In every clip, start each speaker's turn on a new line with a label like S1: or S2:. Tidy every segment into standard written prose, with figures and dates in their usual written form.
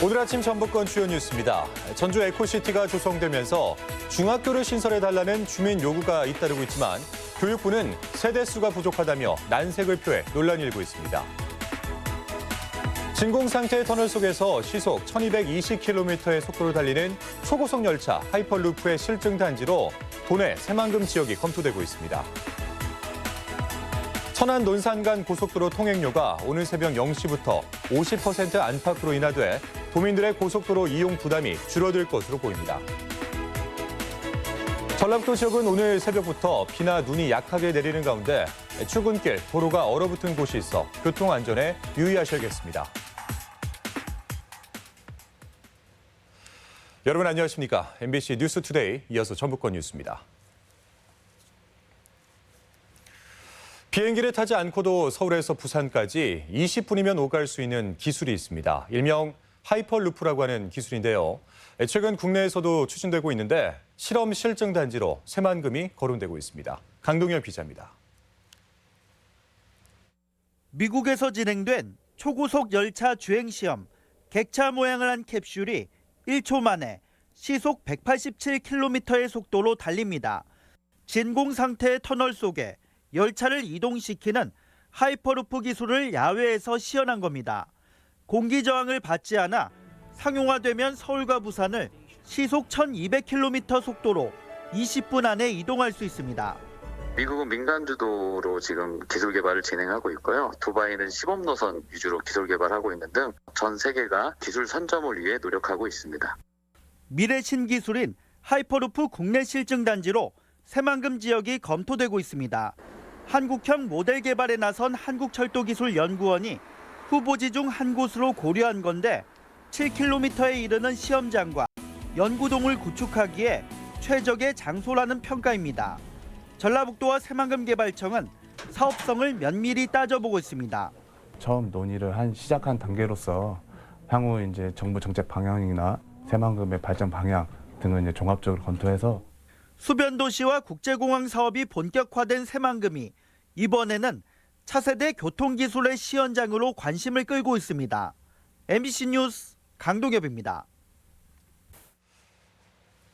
S1: 오늘 아침 전북권 주요 뉴스입니다. 전주 에코시티가 조성되면서 중학교를 신설해달라는 주민 요구가 잇따르고 있지만 교육부는 세대수가 부족하다며 난색을 표해 논란이 일고 있습니다. 진공 상태의 터널 속에서 시속 1220km의 속도로 달리는 초고속 열차 하이퍼루프의 실증 단지로 도내 새만금 지역이 검토되고 있습니다. 천안 논산 간 고속도로 통행료가 오늘 새벽 0시부터 50% 안팎으로 인하돼 도민들의 고속도로 이용 부담이 줄어들 것으로 보입니다. 전라북도 지역은 오늘 새벽부터 비나 눈이 약하게 내리는 가운데 출근길, 도로가 얼어붙은 곳이 있어 교통 안전에 유의하셔야겠습니다. 여러분 안녕하십니까? MBC 뉴스투데이 이어서 전북권 뉴스입니다. 비행기를 타지 않고도 서울에서 부산까지 20분이면 오갈 수 있는 기술이 있습니다. 일명 하이퍼루프라고 하는 기술인데요. 최근 국내에서도 추진되고 있는데 실험 실증 단지로 새만금이 거론되고 있습니다. 강동엽 기자입니다.
S2: 미국에서 진행된 초고속 열차 주행 시험, 객차 모양을 한 캡슐이 1초 만에 시속 187km의 속도로 달립니다. 진공 상태의 터널 속에 열차를 이동시키는 하이퍼루프 기술을 야외에서 시연한 겁니다. 공기 저항을 받지 않아 상용화되면 서울과 부산을 시속 1200km 속도로 20분 안에 이동할 수 있습니다.
S3: 미국은 민간 주도로 지금 기술 개발을 진행하고 있고요. 두바이는 시범 노선 위주로 기술 개발하고 있는 등 전 세계가 기술 선점을 위해 노력하고 있습니다.
S2: 미래 신기술인 하이퍼루프 국내 실증 단지로 새만금 지역이 검토되고 있습니다. 한국형 모델 개발에 나선 한국철도기술연구원이 후보지 중 한 곳으로 고려한 건데 7km에 이르는 시험장과 연구동을 구축하기에 최적의 장소라는 평가입니다. 전라북도와 새만금 개발청은 사업성을 면밀히 따져보고 있습니다.
S4: 처음 논의를 시작한 단계로서 향후 이제 정부 정책 방향이나 새만금의 발전 방향 등을 이제 종합적으로 검토해서
S2: 수변도시와 국제공항 사업이 본격화된 새만금이 이번에는 차세대 교통기술의 시연장으로 관심을 끌고 있습니다. MBC 뉴스 강동엽입니다.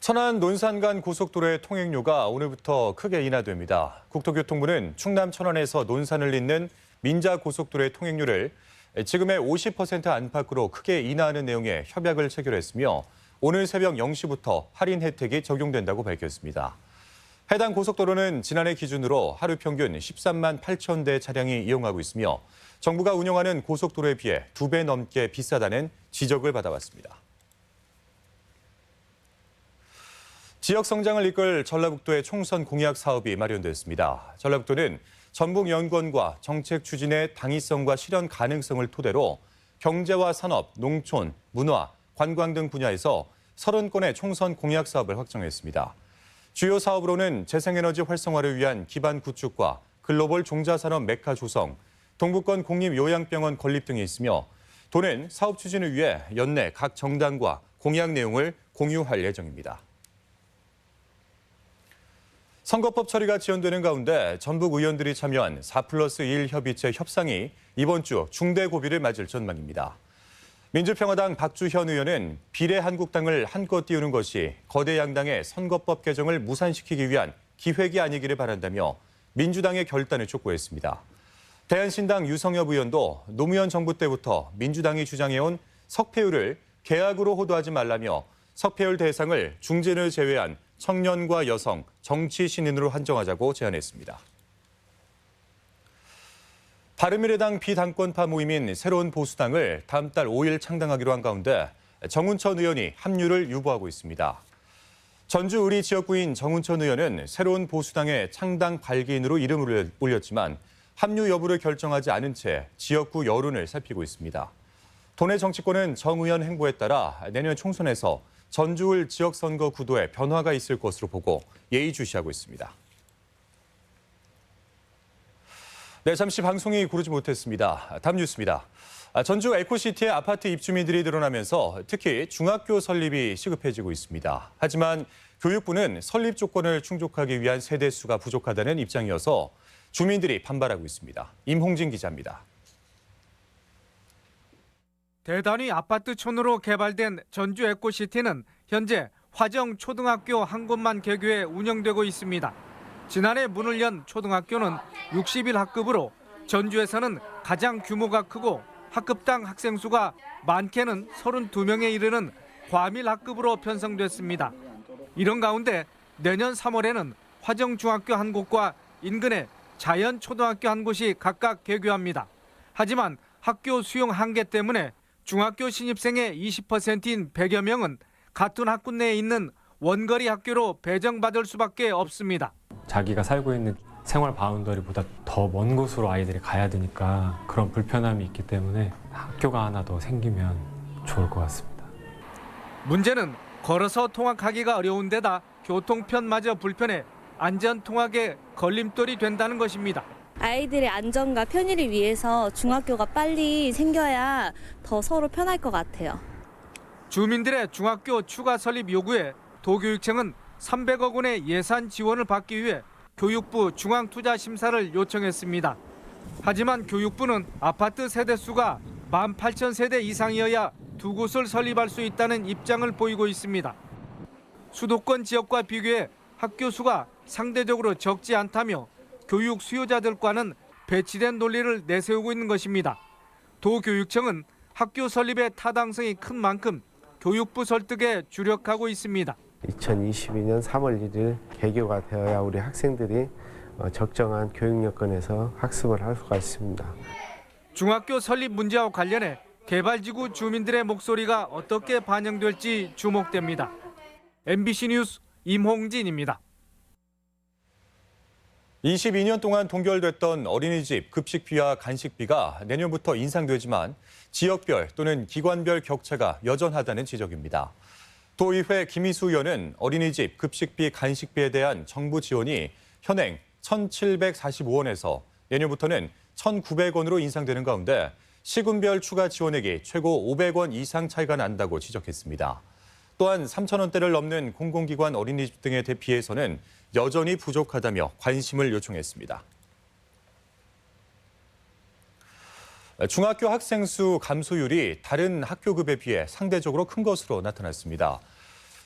S1: 천안 논산 간 고속도로의 통행료가 오늘부터 크게 인하됩니다. 국토교통부는 충남 천안에서 논산을 잇는 민자 고속도로의 통행료를 지금의 50% 안팎으로 크게 인하하는 내용의 협약을 체결했으며 오늘 새벽 0시부터 할인 혜택이 적용된다고 밝혔습니다. 해당 고속도로는 지난해 기준으로 하루 평균 13만 8천 대 차량이 이용하고 있으며 정부가 운영하는 고속도로에 비해 2배 넘게 비싸다는 지적을 받아왔습니다. 지역 성장을 이끌 전라북도의 총선 공약 사업이 마련됐습니다. 전라북도는 전북연구원과 정책 추진의 당위성과 실현 가능성을 토대로 경제와 산업, 농촌, 문화, 관광 등 분야에서 30건의 총선 공약 사업을 확정했습니다. 주요 사업으로는 재생에너지 활성화를 위한 기반 구축과 글로벌 종자산업 메카 조성, 동북권 공립요양병원 건립 등이 있으며 도는 사업 추진을 위해 연내 각 정당과 공약 내용을 공유할 예정입니다. 선거법 처리가 지연되는 가운데 전북 의원들이 참여한 4+1 협의체 협상이 이번 주 중대 고비를 맞을 전망입니다. 민주평화당 박주현 의원은 비례한국당을 한껏 띄우는 것이 거대 양당의 선거법 개정을 무산시키기 위한 기획이 아니기를 바란다며 민주당의 결단을 촉구했습니다. 대한신당 유성엽 의원도 노무현 정부 때부터 민주당이 주장해온 석패율을 계약으로 호도하지 말라며 석패율 대상을 중진을 제외한 청년과 여성, 정치 신인으로 한정하자고 제안했습니다. 바른미래당 비당권파 모임인 새로운 보수당을 다음 달 5일 창당하기로 한 가운데 정운천 의원이 합류를 유보하고 있습니다. 전주 의리 지역구인 정운천 의원은 새로운 보수당의 창당 발기인으로 이름을 올렸지만 합류 여부를 결정하지 않은 채 지역구 여론을 살피고 있습니다. 도내 정치권은 정 의원 행보에 따라 내년 총선에서 전주을 지역선거 구도에 변화가 있을 것으로 보고 예의주시하고 있습니다. 네, 잠시 방송이 고르지 못했습니다. 다음 뉴스입니다. 전주 에코시티의 아파트 입주민들이 늘어나면서 특히 중학교 설립이 시급해지고 있습니다. 하지만 교육부는 설립 조건을 충족하기 위한 세대 수가 부족하다는 입장이어서 주민들이 반발하고 있습니다. 임홍진 기자입니다.
S5: 대단위 아파트촌으로 개발된 전주 에코시티는 현재 화정 초등학교 한 곳만 개교해 운영되고 있습니다. 지난해 문을 연 초등학교는 61학급으로 전주에서는 가장 규모가 크고 학급당 학생 수가 많게는 32명에 이르는 과밀학급으로 편성됐습니다. 이런 가운데 내년 3월에는 화정중학교 한 곳과 인근의 자연초등학교 한 곳이 각각 개교합니다. 하지만 학교 수용 한계 때문에 중학교 신입생의 20%인 100여 명은 같은 학군 내에 있는 원거리 학교로 배정받을 수밖에 없습니다.
S6: 자기가 살고 있는 생활 바운더리보다 더 먼 곳으로 아이들이 가야 되니까 그런 불편함이 있기 때문에 학교가 하나 더 생기면 좋을 것 같습니다.
S5: 문제는 걸어서 통학하기가 어려운 데다 교통편마저 불편해 안전 통학에 걸림돌이 된다는 것입니다.
S7: 아이들의 안전과 편의를 위해서 중학교가 빨리 생겨야 더 서로 편할 것 같아요.
S5: 주민들의 중학교 추가 설립 요구에 도교육청은 300억 원의 예산 지원을 받기 위해 교육부 중앙투자심사를 요청했습니다. 하지만 교육부는 아파트 세대수가 18,000세대 이상이어야 두 곳을 설립할 수 있다는 입장을 보이고 있습니다. 수도권 지역과 비교해 학교 수가 상대적으로 적지 않다며 교육 수요자들과는 배치된 논리를 내세우고 있는 것입니다. 도교육청은 학교 설립의 타당성이 큰 만큼 교육부 설득에 주력하고 있습니다.
S8: 2022년 3월 1일 개교가 되어야 우리 학생들이 적정한 교육 여건에서 학습을 할 수가 있습니다.
S5: 중학교 설립 문제와 관련해 개발지구 주민들의 목소리가 어떻게 반영될지 주목됩니다. MBC 뉴스 임홍진입니다.
S1: 22년 동안 동결됐던 어린이집 급식비와 간식비가 내년부터 인상되지만 지역별 또는 기관별 격차가 여전하다는 지적입니다. 도의회 김희수 의원은 어린이집 급식비 간식비에 대한 정부 지원이 현행 1,745원에서 내년부터는 1,900원으로 인상되는 가운데 시군별 추가 지원액이 최고 500원 이상 차이가 난다고 지적했습니다. 또한 3,000원대를 넘는 공공기관 어린이집 등에 비해서는 여전히 부족하다며 관심을 요청했습니다. 중학교 학생 수 감소율이 다른 학교급에 비해 상대적으로 큰 것으로 나타났습니다.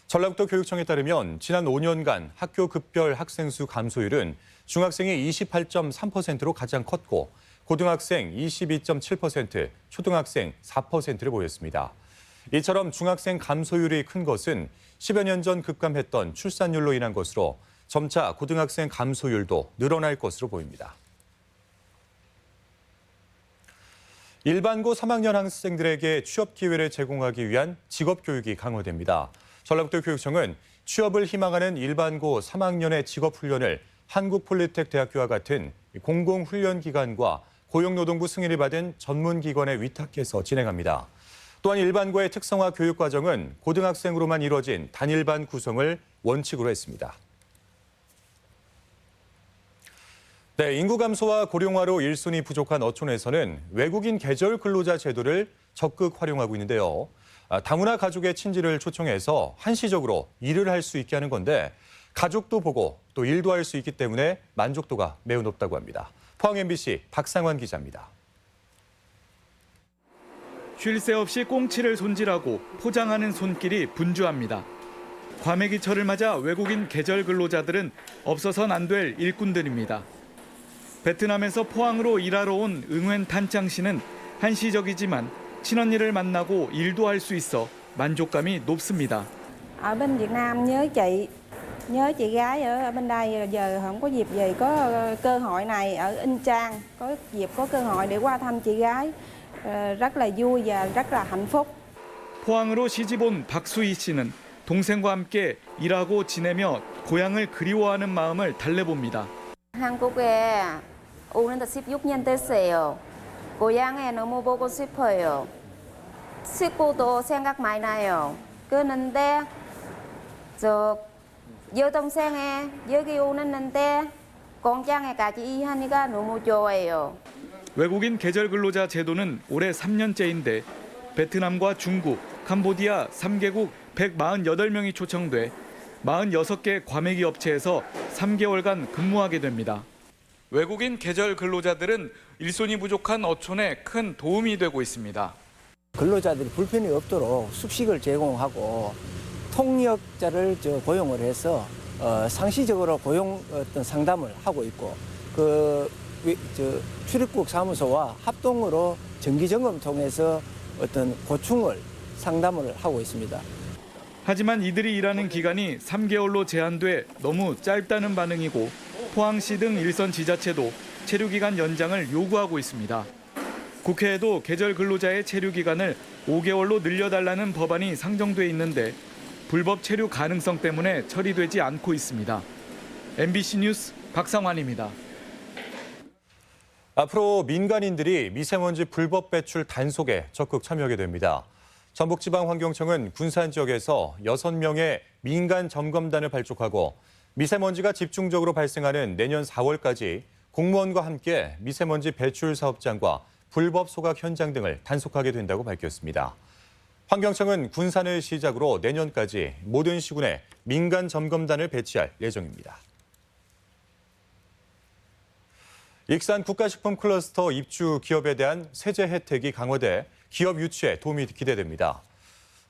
S1: 전라북도 교육청에 따르면 지난 5년간 학교 급별 학생 수 감소율은 중학생이 28.3%로 가장 컸고 고등학생 22.7%, 초등학생 4%를 보였습니다. 이처럼 중학생 감소율이 큰 것은 10여 년 전 급감했던 출산율로 인한 것으로 점차 고등학생 감소율도 늘어날 것으로 보입니다. 일반고 3학년 학생들에게 취업 기회를 제공하기 위한 직업교육이 강화됩니다. 전라북도 교육청은 취업을 희망하는 일반고 3학년의 직업훈련을 한국폴리텍대학교와 같은 공공훈련기관과 고용노동부 승인을 받은 전문기관에 위탁해서 진행합니다. 또한 일반고의 특성화 교육과정은 고등학생으로만 이루어진 단일반 구성을 원칙으로 했습니다. 네, 인구 감소와 고령화로 일손이 부족한 어촌에서는 외국인 계절 근로자 제도를 적극 활용하고 있는데요. 다문화 가족의 친지를 초청해서 한시적으로 일을 할 수 있게 하는 건데 가족도 보고 또 일도 할 수 있기 때문에 만족도가 매우 높다고 합니다. 포항 MBC 박상환 기자입니다.
S9: 쉴 새 없이 꽁치를 손질하고 포장하는 손길이 분주합니다. 과메기철을 맞아 외국인 계절 근로자들은 없어선 안 될 일꾼들입니다. 베트남에서 포항으로 일하러 온 응웬 탄창 씨는 한시적이지만 친언니를 만나고 일도 할 수 있어 만족감이 높습니다.
S10: Ở bên Việt Nam nhớ chị gái ở bên đây giờ không có dịp về có cơ hội này ở In Trang có dịp có cơ hội để qua thăm chị gái rất là vui và rất là hạnh phúc.
S9: 포항으로 시집 온 박수희 씨는 동생과 함께 일하고 지내며 고향을 그리워하는 마음을 달래봅니다.
S10: 한국에 오는데 16년 됐어요. 고향에 너무 보고 싶어요. 식구도 생각 많이 나요. 그런데 저 여동생이 여기 오는데 공장에까지 일하니까 너무 좋아요.
S9: 외국인 계절 근로자 제도는 올해 3년째인데 베트남과 중국, 캄보디아 3개국 148명이 초청돼 46개 과메기 업체에서 3개월간 근무하게 됩니다. 외국인 계절 근로자들은 일손이 부족한 어촌에 큰 도움이 되고 있습니다.
S11: 근로자들이 불편이 없도록 숙식을 제공하고 통역자를 고용을 해서 상시적으로 고용 어떤 상담을 하고 있고 출입국 사무소와 합동으로 정기 점검 통해서 어떤 고충을 상담을 하고 있습니다.
S9: 하지만 이들이 일하는 기간이 3개월로 제한돼 너무 짧다는 반응이고 포항시 등 일선 지자체도 체류 기간 연장을 요구하고 있습니다. 국회에도 계절 근로자의 체류 기간을 5개월로 늘려달라는 법안이 상정돼 있는데 불법 체류 가능성 때문에 처리되지 않고 있습니다. MBC 뉴스 박상환입니다.
S1: 앞으로 민간인들이 미세먼지 불법 배출 단속에 적극 참여하게 됩니다. 전북지방환경청은 군산 지역에서 6명의 민간 점검단을 발족하고 미세먼지가 집중적으로 발생하는 내년 4월까지 공무원과 함께 미세먼지 배출 사업장과 불법 소각 현장 등을 단속하게 된다고 밝혔습니다. 환경청은 군산을 시작으로 내년까지 모든 시군에 민간 점검단을 배치할 예정입니다. 익산 국가식품 클러스터 입주 기업에 대한 세제 혜택이 강화돼 기업 유치에 도움이 기대됩니다.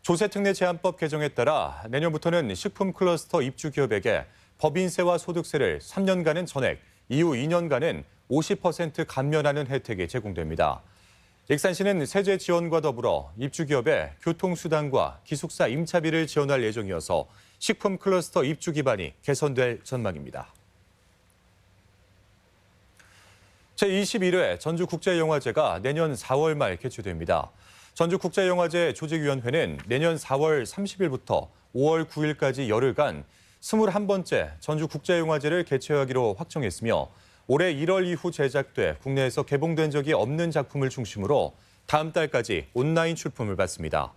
S1: 조세특례 제한법 개정에 따라 내년부터는 식품 클러스터 입주 기업에게 법인세와 소득세를 3년간은 전액, 이후 2년간은 50% 감면하는 혜택이 제공됩니다. 익산시는 세제 지원과 더불어 입주 기업에 교통수단과 기숙사 임차비를 지원할 예정이어서 식품 클러스터 입주 기반이 개선될 전망입니다. 제21회 전주국제영화제가 내년 4월 말 개최됩니다. 전주국제영화제 조직위원회는 내년 4월 30일부터 5월 9일까지 열흘간 21번째 전주국제영화제를 개최하기로 확정했으며 올해 1월 이후 제작돼 국내에서 개봉된 적이 없는 작품을 중심으로 다음 달까지 온라인 출품을 받습니다.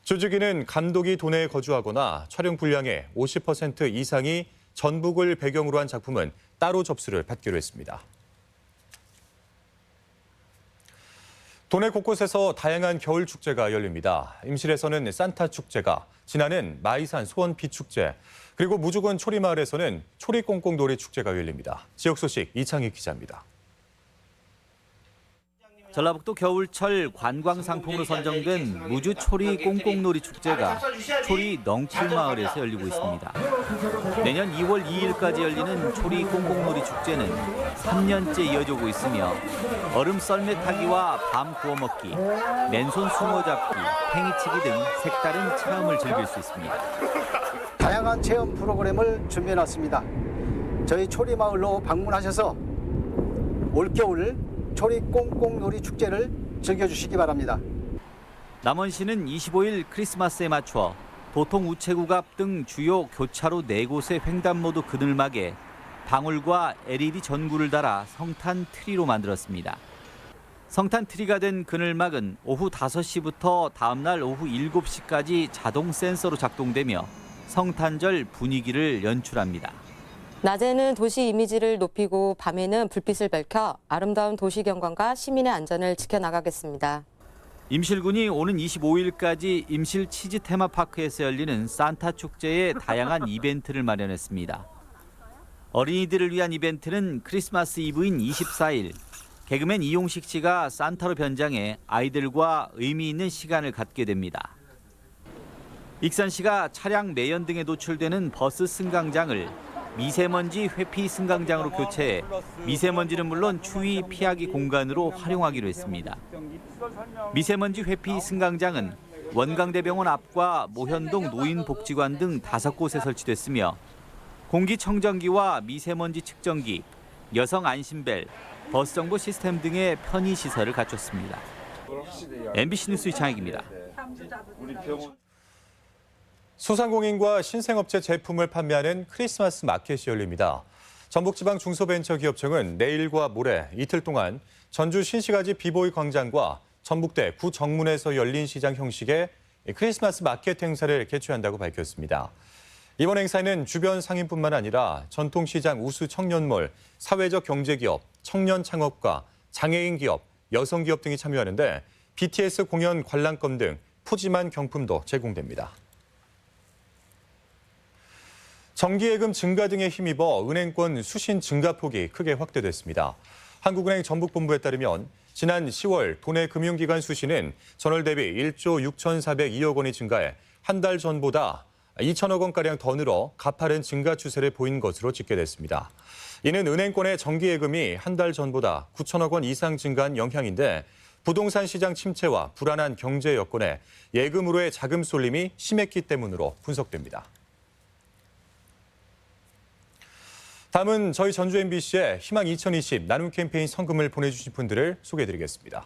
S1: 조직위는 감독이 도내에 거주하거나 촬영 분량의 50% 이상이 전북을 배경으로 한 작품은 따로 접수를 받기로 했습니다. 도내 곳곳에서 다양한 겨울 축제가 열립니다. 임실에서는 산타 축제가, 진안은 마이산 소원 비축제, 그리고 무주군 초리마을에서는 초리꽁꽁놀이 축제가 열립니다. 지역 소식 이창희 기자입니다.
S2: 전라북도 겨울철 관광상품으로 선정된 무주 초리 꽁꽁놀이 축제가 초리 넝풀마을에서 열리고 있습니다. 내년 2월 2일까지 열리는 초리 꽁꽁놀이 축제는 3년째 이어지고 있으며 얼음 썰매 타기와 밤 구워 먹기, 맨손 숭어 잡기, 팽이치기 등 색다른 체험을 즐길 수 있습니다.
S12: 다양한 체험 프로그램을 준비해놨습니다. 저희 초리마을로 방문하셔서 올겨울 초리 꽁꽁놀이 축제를 즐겨주시기 바랍니다.
S2: 남원시는 25일 크리스마스에 맞춰 도통 우체국 앞 등 주요 교차로 4곳의 횡단보도 그늘막에 방울과 LED 전구를 달아 성탄 트리로 만들었습니다. 성탄 트리가 된 그늘막은 오후 5시부터 다음날 오후 7시까지 자동 센서로 작동되며 성탄절 분위기를 연출합니다.
S13: 낮에는 도시 이미지를 높이고 밤에는 불빛을 밝혀 아름다운 도시 경관과 시민의 안전을 지켜나가겠습니다.
S2: 임실군이 오는 25일까지 임실 치즈 테마파크에서 열리는 산타 축제에 다양한 이벤트를 마련했습니다. 어린이들을 위한 이벤트는 크리스마스 이브인 24일, 개그맨 이용식 씨가 산타로 변장해 아이들과 의미 있는 시간을 갖게 됩니다. 익산시가 차량 매연 등에 노출되는 버스 승강장을 미세먼지 회피 승강장으로 교체해 미세먼지는 물론 추위 피하기 공간으로 활용하기로 했습니다. 미세먼지 회피 승강장은 원광대병원 앞과 모현동 노인복지관 등 5곳에 설치됐으며 공기청정기와 미세먼지 측정기, 여성 안심벨, 버스 정보 시스템 등의 편의 시설을 갖췄습니다. MBC 뉴스 이창익입니다.
S1: 소상공인과 신생업체 제품을 판매하는 크리스마스 마켓이 열립니다. 전북지방 중소벤처기업청은 내일과 모레 이틀 동안 전주 신시가지 비보이 광장과 전북대 구정문에서 열린 시장 형식의 크리스마스 마켓 행사를 개최한다고 밝혔습니다. 이번 행사에는 주변 상인뿐만 아니라 전통시장 우수 청년몰, 사회적 경제기업, 청년 창업가, 장애인 기업, 여성 기업 등이 참여하는데 BTS 공연 관람권 등 푸짐한 경품도 제공됩니다. 정기예금 증가 등에 힘입어 은행권 수신 증가폭이 크게 확대됐습니다. 한국은행 전북본부에 따르면 지난 10월 도내 금융기관 수신은 전월 대비 1조 6,402억 원이 증가해 한 달 전보다 2천억 원가량 더 늘어 가파른 증가 추세를 보인 것으로 집계됐습니다. 이는 은행권의 정기예금이 한 달 전보다 9천억 원 이상 증가한 영향인데 부동산 시장 침체와 불안한 경제 여건에 예금으로의 자금 쏠림이 심했기 때문으로 분석됩니다. 다음은 저희 전주 MBC의 희망 2020 나눔 캠페인 성금을 보내주신 분들을 소개해드리겠습니다.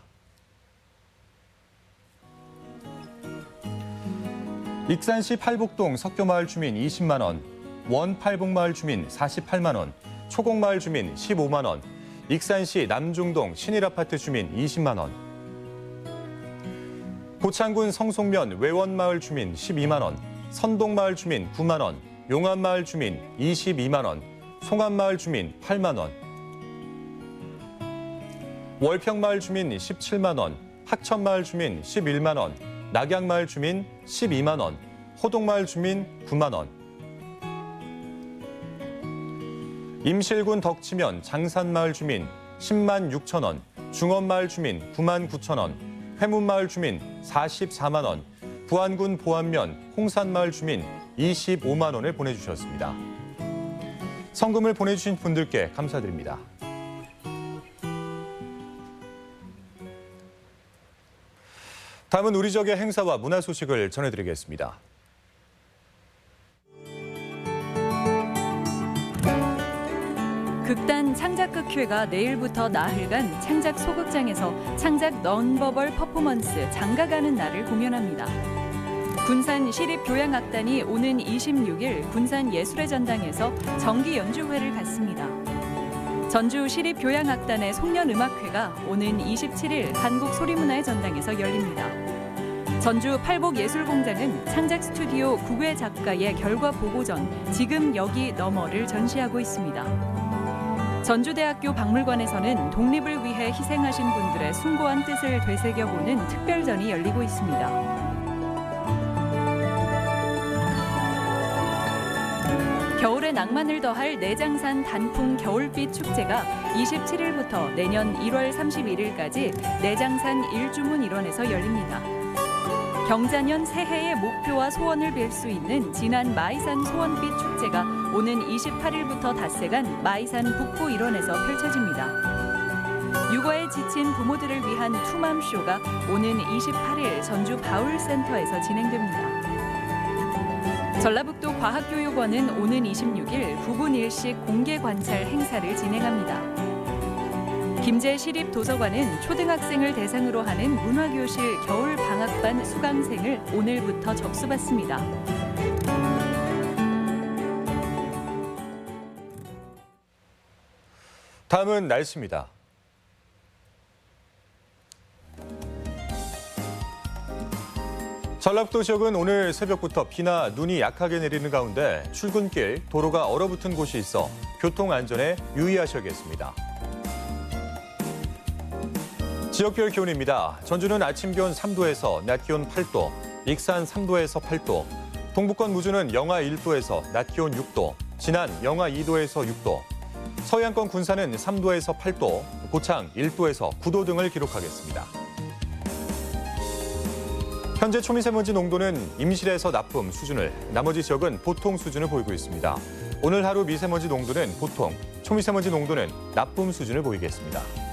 S1: 익산시 팔복동 석교마을 주민 20만 원, 원팔복마을 주민 48만 원, 초곡마을 주민 15만 원, 익산시 남중동 신일아파트 주민 20만 원, 고창군 성송면 외원마을 주민 12만 원, 선동마을 주민 9만 원, 용암마을 주민 22만 원, 송암마을 주민 8만 원, 월평마을 주민 17만 원, 학천마을 주민 11만 원, 낙양마을 주민 12만 원, 호동마을 주민 9만 원, 임실군 덕치면 장산마을 주민 10만 6천 원, 중원마을 주민 9만 9천 원, 회문마을 주민 44만 원, 부안군 보안면 홍산마을 주민 25만 원을 보내주셨습니다. 성금을 보내주신 분들께 감사드립니다. 다음은 우리 지역의 행사와 문화 소식을 전해드리겠습니다.
S14: 극단 창작극회가 내일부터 나흘간 창작 소극장에서 창작 넌버벌 퍼포먼스 장가가는 날을 공연합니다. 군산 시립교향악단이 오는 26일 군산 예술의 전당에서 정기 연주회를 갖습니다. 전주 시립교향악단의 송년음악회가 오는 27일 한국소리문화의 전당에서 열립니다. 전주 팔복예술공장은 창작 스튜디오 국외 작가의 결과 보고전 지금 여기 너머를 전시하고 있습니다. 전주대학교 박물관에서는 독립을 위해 희생하신 분들의 숭고한 뜻을 되새겨보는 특별전이 열리고 있습니다. 겨울의 낭만을 더할 내장산 단풍 겨울빛 축제가 27일부터 내년 1월 31일까지 내장산 일주문 일원에서 열립니다. 경자년 새해의 목표와 소원을 빌 수 있는 진안 마이산 소원빛 축제가 오는 28일부터 닷새간 마이산 북부 일원에서 펼쳐집니다. 육아에 지친 부모들을 위한 투맘쇼가 오는 28일 전주 바울센터에서 진행됩니다. 전라북도 과학교육원은 오는 26일 9분 일식 공개 관찰 행사를 진행합니다. 김제시립도서관은 초등학생을 대상으로 하는 문화교실 겨울방학반 수강생을 오늘부터 접수받습니다.
S1: 다음은 날씨입니다. 전라북도 지역은 오늘 새벽부터 비나 눈이 약하게 내리는 가운데 출근길, 도로가 얼어붙은 곳이 있어 교통 안전에 유의하셔야겠습니다. 지역별 기온입니다. 전주는 아침 기온 3도에서 낮 기온 8도, 익산 3도에서 8도, 동북권 무주는 영하 1도에서 낮 기온 6도, 진안 영하 2도에서 6도, 서해안권 군산은 3도에서 8도, 고창 1도에서 9도 등을 기록하겠습니다. 현재 초미세먼지 농도는 임실에서 나쁨 수준을, 나머지 지역은 보통 수준을 보이고 있습니다. 오늘 하루 미세먼지 농도는 보통, 초미세먼지 농도는 나쁨 수준을 보이겠습니다.